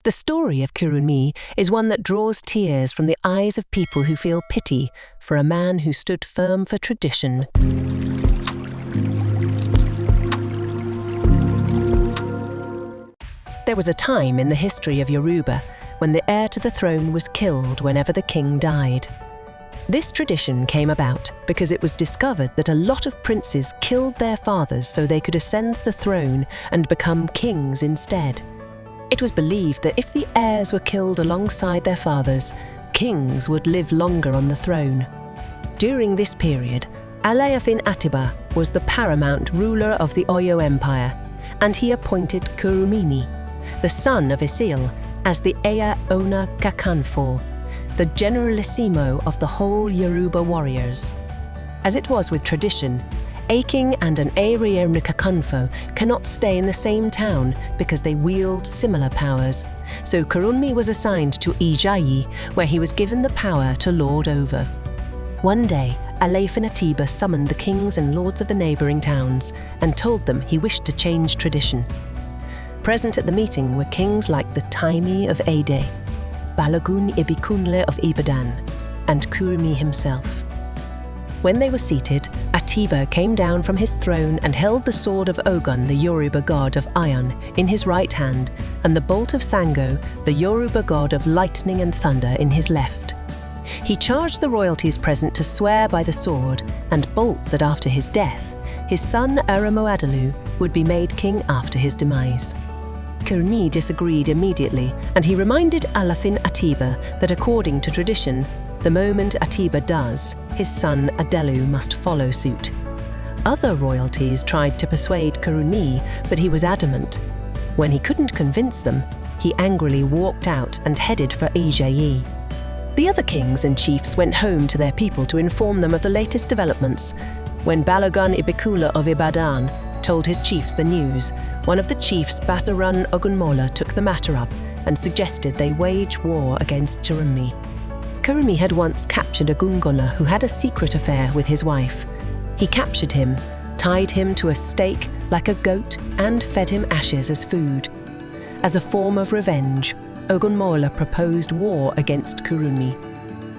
The story of Kurunmi is one that draws tears from the eyes of people who feel pity for a man who stood firm for tradition. There was a time in the history of Yoruba when the heir to the throne was killed whenever the king died. This tradition came about because it was discovered that a lot of princes killed their fathers so they could ascend the throne and become kings instead. It was believed that if the heirs were killed alongside their fathers, kings would live longer on the throne. During this period, Alaafin Atiba was the paramount ruler of the Oyo Empire, and he appointed Kurunmi, the son of Isil, as the Aare-Ona-Kakanfo, the generalissimo of the whole Yoruba warriors. As it was with tradition, a king and an Aare-Ona-Kakanfo cannot stay in the same town because they wield similar powers, so Kurunmi was assigned to Ijaye, where he was given the power to lord over. One day, Alaafin Atiba summoned the kings and lords of the neighbouring towns and told them he wished to change tradition. Present at the meeting were kings like the Timi of Ede, Balogun Ibikunle of Ibadan, and Kurunmi himself. When they were seated, Atiba came down from his throne and held the sword of Ogun, the Yoruba god of iron, in his right hand, and the bolt of Sango, the Yoruba god of lightning and thunder, in his left. He charged the royalties present to swear by the sword and bolt that after his death, his son Aremo Adelu would be made king after his demise. Kurunmi disagreed immediately, and he reminded Alaafin Atiba that according to tradition, the moment Atiba does, his son Adelu must follow suit. Other royalties tried to persuade Kurunmi, but he was adamant. When he couldn't convince them, he angrily walked out and headed for Ijaye. The other kings and chiefs went home to their people to inform them of the latest developments. When Balogun Ibikunle of Ibadan told his chiefs the news, one of the chiefs, Balogun Ibikunle, took the matter up and suggested they wage war against Kurunmi. Kurunmi had once captured a Gungola who had a secret affair with his wife. He captured him, tied him to a stake like a goat, and fed him ashes as food. As a form of revenge, Ogunmola proposed war against Kurunmi.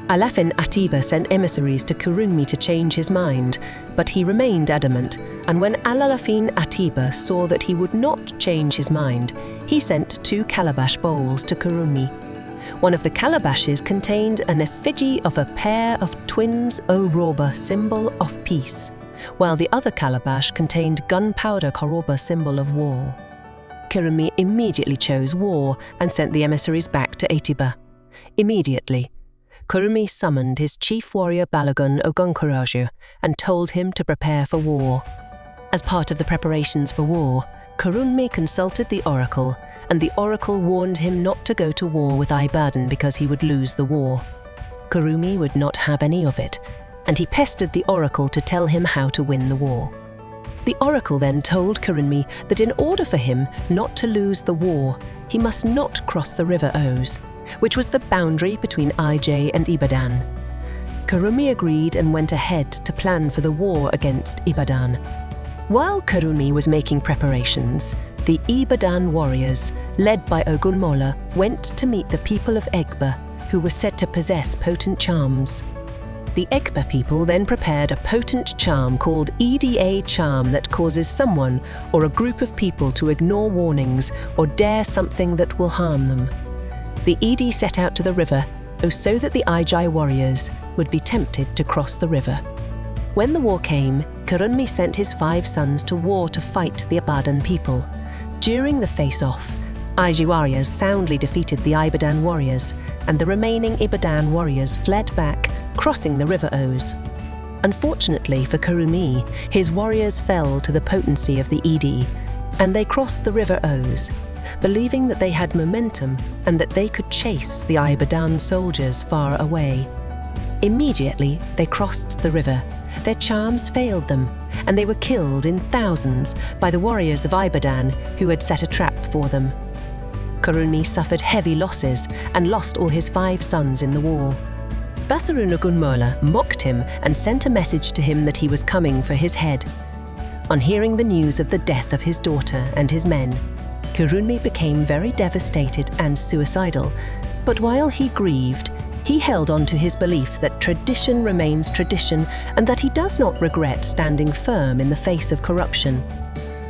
Alaafin Atiba sent emissaries to Kurunmi to change his mind, but he remained adamant, and when Alaafin Atiba saw that he would not change his mind, he sent 2 calabash bowls to Kurunmi. One of the calabashes contained an effigy of a pair of twins Oroba, symbol of peace, while the other calabash contained gunpowder Koroba, symbol of war. Kurunmi immediately chose war and sent the emissaries back to Atiba. Immediately, Kurunmi summoned his chief warrior Balogun Ibikunle and told him to prepare for war. As part of the preparations for war, Kurunmi consulted the oracle, and the oracle warned him not to go to war with Ibadan because he would lose the war. Kurunmi would not have any of it, and he pestered the oracle to tell him how to win the war. The oracle then told Kurunmi that in order for him not to lose the war, he must not cross the river Ouse, which was the boundary between Ijaye and Ibadan. Kurunmi agreed and went ahead to plan for the war against Ibadan. While Kurunmi was making preparations, the Ibadan warriors, led by Ogunmola, went to meet the people of Egba, who were said to possess potent charms. The Egba people then prepared a potent charm called Eda charm that causes someone or a group of people to ignore warnings or dare something that will harm them. The Ede set out to the river so that the Ijaye warriors would be tempted to cross the river. When the war came, Kurunmi sent his 5 sons to war to fight the Ibadan people. During the face-off, Ijaye warriors soundly defeated the Ibadan warriors, and the remaining Ibadan warriors fled back, crossing the river Ouse. Unfortunately for Kurunmi, his warriors fell to the potency of the Ede, and they crossed the river Ouse, believing that they had momentum and that they could chase the Ibadan soldiers far away. Immediately, they crossed the river. Their charms failed them, and they were killed in thousands by the warriors of Ibadan who had set a trap for them. Kurunmi suffered heavy losses and lost all his 5 sons in the war. Balogun Ibikunle mocked him and sent a message to him that he was coming for his head. On hearing the news of the death of his daughter and his men, Kurunmi became very devastated and suicidal, but while he grieved, he held on to his belief that tradition remains tradition and that he does not regret standing firm in the face of corruption.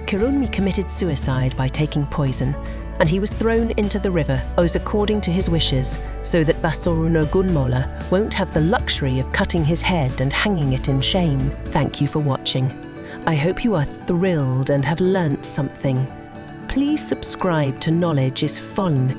Kurunmi committed suicide by taking poison, and he was thrown into the river as according to his wishes, so that Basorunogunmola won't have the luxury of cutting his head and hanging it in shame. Thank you for watching. I hope you are thrilled and have learnt something. Please subscribe to Knowledge is Fun